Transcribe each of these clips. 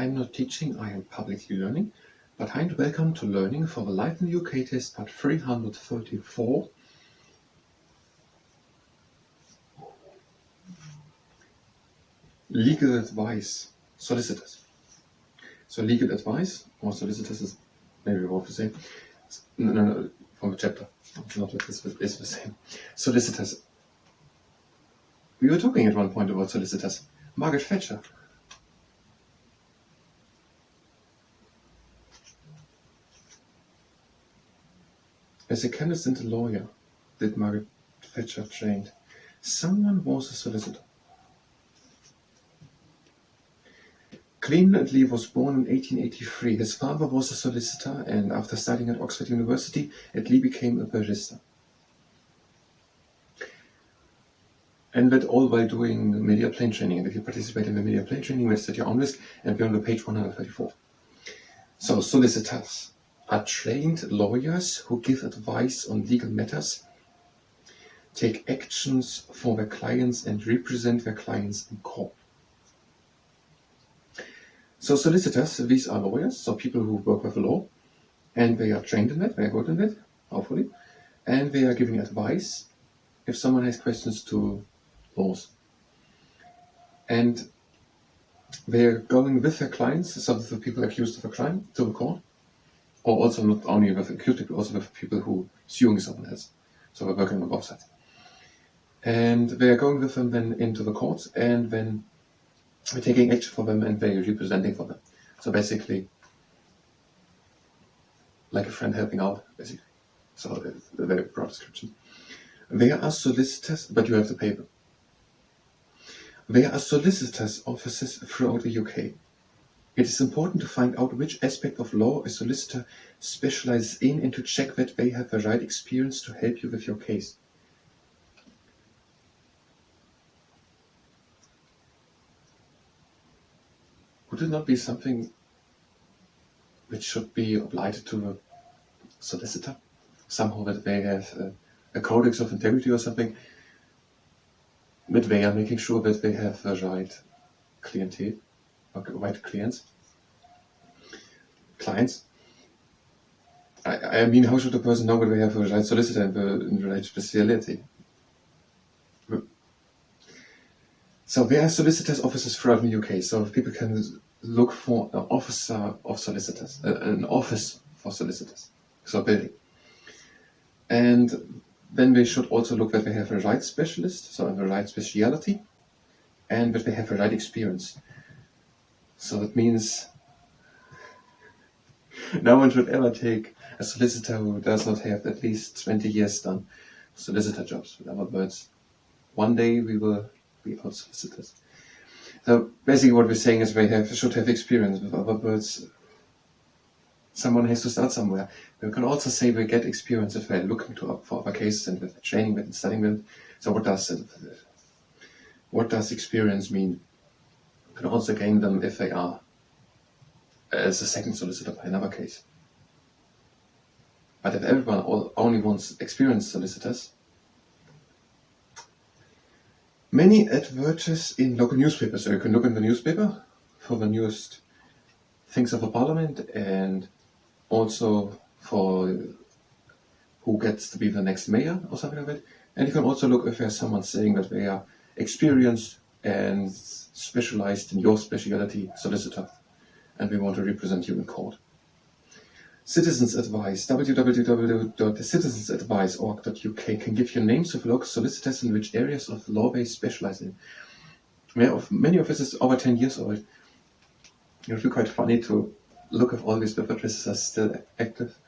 I'm not teaching, I am publicly learning. But hi and welcome to Learning for the Life in the UK test part 334. Legal advice, solicitors. So legal advice or solicitors is maybe both the same. No, from the chapter. Not that this is the same. Solicitors. We were talking at one point about solicitors. Margaret Thatcher. As a chemist and a lawyer, did Margaret Thatcher trained. Someone was a solicitor. Clement Attlee was born in 1883. His father was a solicitor, and after studying at Oxford University, Attlee became a barrister. And that all while doing media plane training. And if you participate in the media plane training, that's at your own risk, and we're on the page 134. So solicitors are trained lawyers who give advice on legal matters, take actions for their clients, and represent their clients in court. So solicitors, these are lawyers, so people who work with the law, and they are trained in that, they are good in that, hopefully, and they are giving advice if someone has questions to laws. And they are going with their clients, some of the people accused of a crime, to the court, or also not only with accused people, also with people who suing someone else. So they're working on both sides. And they are going with them then into the courts, and then we're taking action for them and they're representing for them. So basically, like a friend helping out, basically. So a very broad description. They are solicitors, but you have the paper. They are solicitors' offices throughout the UK. It is important to find out which aspect of law a solicitor specializes in and to check that they have the right experience to help you with your case. Would it not be something which should be applied to a solicitor? Somehow that they have a codex of integrity or something, that they are making sure that they have the right clientele, or right clients. I mean, how should a person know whether they have the right solicitor and the right speciality? So there are solicitors' offices throughout the UK, so people can look for an officer of solicitors, an office for solicitors, so a building. And then they should also look that they have a right specialist, so the right speciality, and that they have the right experience. So that means no one should ever take a solicitor who does not have at least 20 years done solicitor jobs. In other words, one day we will be out solicitors. So basically what we're saying is they should have experience. With other words, someone has to start somewhere. We can also say they get experience if they're looking for other cases and with training with and studying with. So what does experience mean? You can also gain them if they are as a second solicitor by another case. But if everyone only wants experienced solicitors, many advertise in local newspapers. So you can look in the newspaper for the newest things of the parliament and also for who gets to be the next mayor or something like that. And you can also look if there's someone saying that they are experienced and specialized in your specialty solicitor and we want to represent you in court. Citizens Advice, www.citizensadvice.org.uk can give you names of local solicitors in which areas of law they specialize in. Many of this is over 10 years old. It would be quite funny to look if all these web addresses are still active.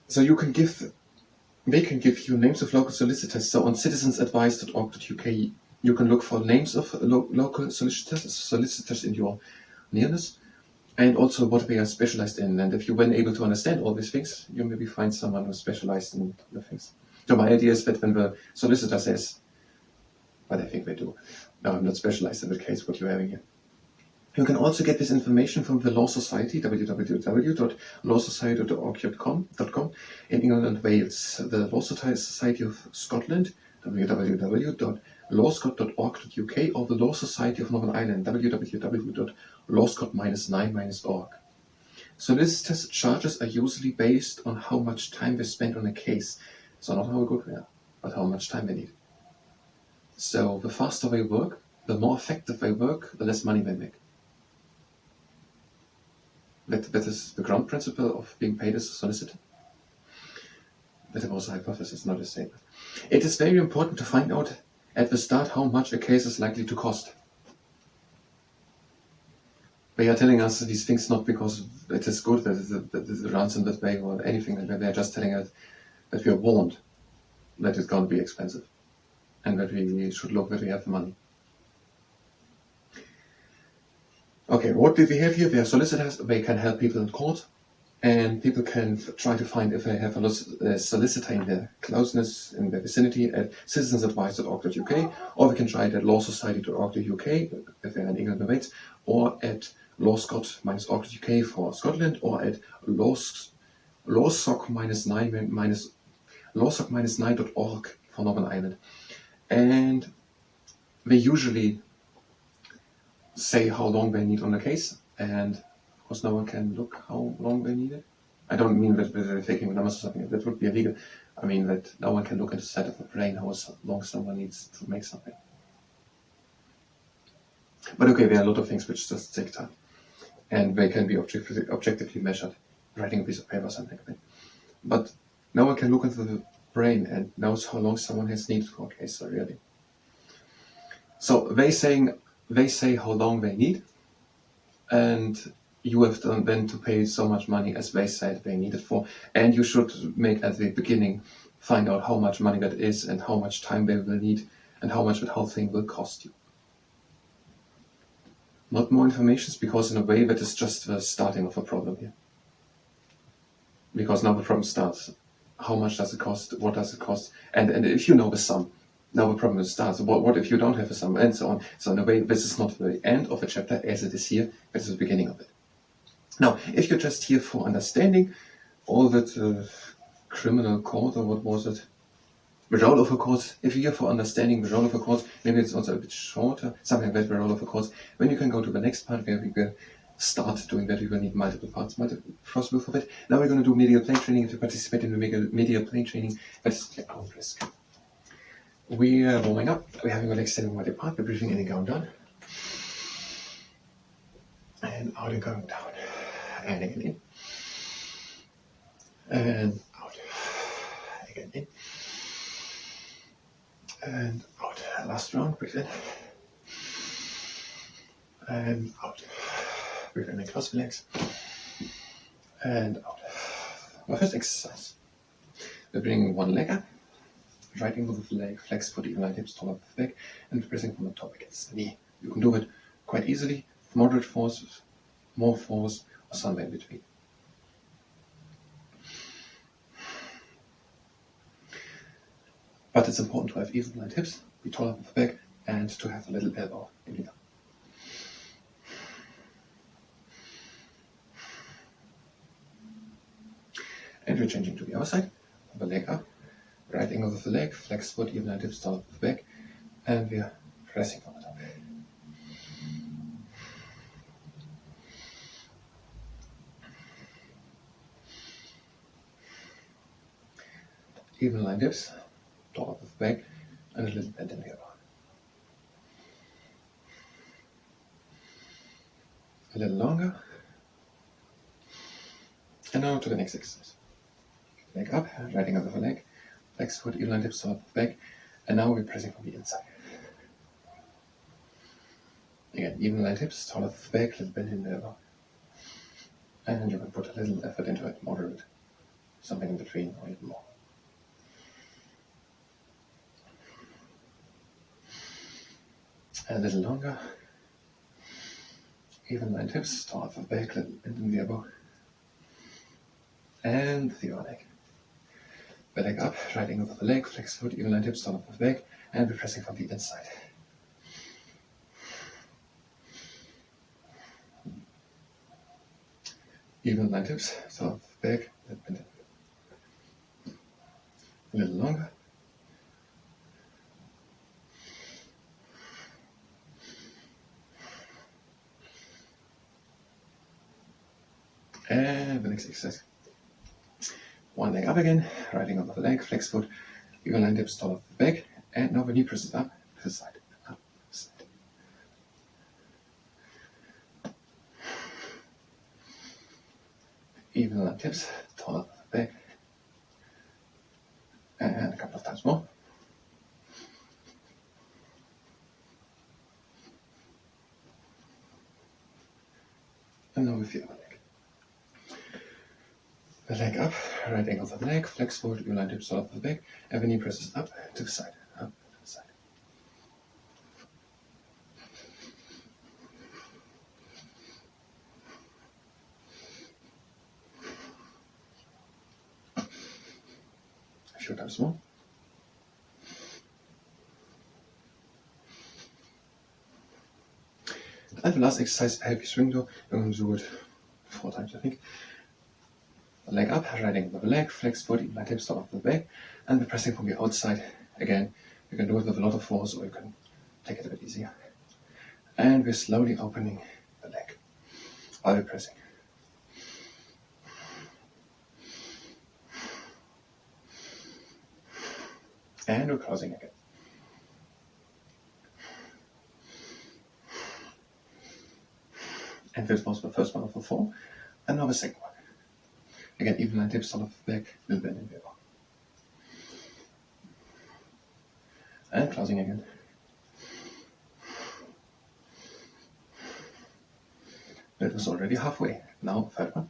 So they can give you names of local solicitors. So on citizensadvice.org.uk you can look for names of local solicitors in your nearness, and also what they are specialized in. And if you're then able to understand all these things, you maybe find someone who's specialized in the things. So my idea is that when the solicitor says, but I think they do, no, I'm not specialized in the case, what you're having here. You can also get this information from the Law Society, www.lawsociety.org.com in England and Wales. The Law Society of Scotland, www.lawsociety.org.uk, lawscot.org.uk or the Law Society of Northern Ireland, www.lawscot-9-org. Solicitors' charges are usually based on how much time they spend on a case. So not how good we are, but how much time they need. So the faster they work, the more effective they work, the less money they make. That is the ground principle of being paid as a solicitor. That was a hypothesis, not a statement. It is very important to find out at the start how much a case is likely to cost. They are telling us these things not because it is good that it runs in that way or anything. They are just telling us that we are warned that it's going to be expensive and that we should look that we have the money. Okay, what did we have here? We have solicitors. They can help people in court, and people can try to find if they have a solicitor in their closeness, in their vicinity at citizensadvice.org.uk, or we can try it at lawsociety.org.uk if they're in England and Wales, or at lawscot-org.uk for Scotland, or at lawsoc-9.org for Northern Ireland. And they usually say how long they need on the case, and of course no one can look how long they need it. I don't mean that they're taking the numbers or something, that would be illegal. I mean that no one can look into the side of the brain how long someone needs to make something. But okay, there are a lot of things which just take time, and they can be objectively measured, writing a piece of paper or something like that. But no one can look into the brain and knows how long someone has needed for a case, so really. So they say how long they need, and you have then to pay so much money as they said they need it for, and you should make at the beginning find out how much money that is and how much time they will need and how much that whole thing will cost you. Not more information, because in a way that is just the starting of a problem here. Because now the problem starts. How much does it cost? What does it cost? And if you know the sum, now the problem starts. What if you don't have a sum, and so on. So in a way, this is not the end of a chapter as it is here, but it's the beginning of it. Now, if you're just here for understanding all that criminal court, or what was it? The role of a court. If you're here for understanding the role of a court, maybe it's also a bit shorter, something like that, the role of a court. Then you can go to the next part where we will start doing that. We will need multiple parts, multiple possible for that. Now we're going to do medial plane training. If you participate in the medial plane training, that is your own risk. We are warming up. We're having a leg standing wide apart. We're breathing in and going down. And out and going down. And again in. And out. Again in. And out. Last round. Breathe in. And out. Breathe in and close the legs. And out. My first exercise. We're bringing one leg up. Right angle with the leg, flex foot, even line hips, taller with the back, and pressing from the top against the knee. You can do it quite easily, with moderate force, with more force, or somewhere in between. But it's important to have even line hips, be taller with the back, and to have a little elbow in the arm. And we're changing to the other side, the leg up. Right angle with the leg, flex foot, even line hips, taller with the back, and we are pressing from the top. Even line hips, taller with the back, and a little bend in the elbow. A little longer. And now to the next exercise. Leg up, right angle with the leg. Flex foot, even line hips, taller with the back, and now we're pressing from the inside. Again, even line hips, taller with the back, little bend in the elbow. And you can put a little effort into it, moderate, something in between, or even more. And a little longer. Even line hips, taller with the back, little bend in the elbow. And the other leg. The leg up, right angle with the leg, flex foot, even line hips, taller with the back, and we're pressing from the inside. Even line hips, taller with the back, a little longer. And the next exercise. One leg up again, right leg over the leg, flex foot, you line dips tall of the back, and now the knee presses up to the side, up, side. Even line tips, tall of the back, and a couple of times more. And now with the other leg. The leg up, right angle of the leg, flex forward, you line dips tall of the back, and the knee presses up to the side, up to the side. A few times more. And the last exercise, a heavy swing though, we're going to do it 4 times I think. The leg up, right angle of the leg, flex foot, line dips tall of the back, and the pressing from the outside. Again, you can do it with a lot of force or you can take it a bit easier. And we're slowly opening the leg while we're pressing. And we're closing again. And this was the first one of the 4, and now the second one. Again, even line dips tall of the back, little bend in the elbow. And closing again. That was already halfway. Now, third one.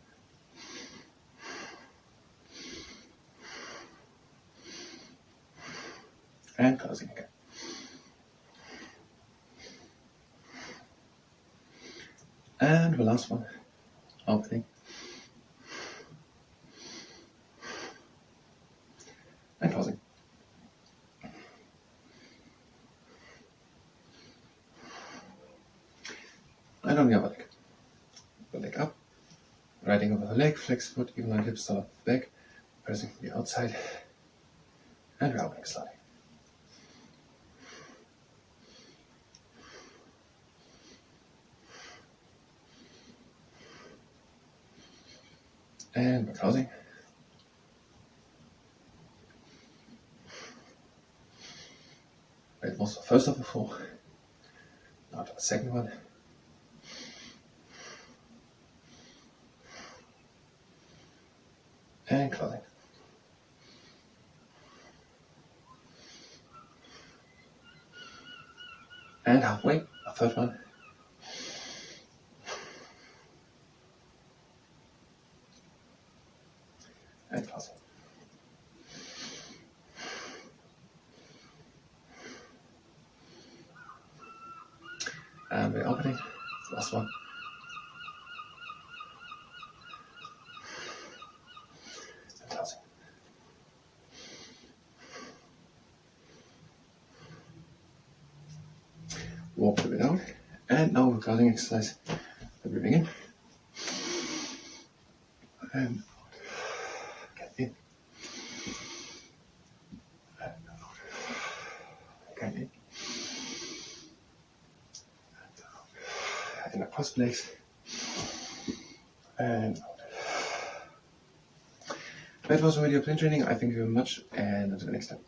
And closing again. And the last one, opening. And closing. And on the other leg. The leg up, riding over the leg, flex foot, even line dips tall of the back, pressing from the outside, and we're opening slowly. And we're closing. That was the first of the 4. Now to the second one. And closing. And halfway, a third one. And closing. And we're opening. Last one. And closing. Walk a bit out. And now the closing exercise. The breathing in. And out. Get in. And out. Again in. And out. In the cross legs. And out. That was the video plane training. I thank you very much and until the next time.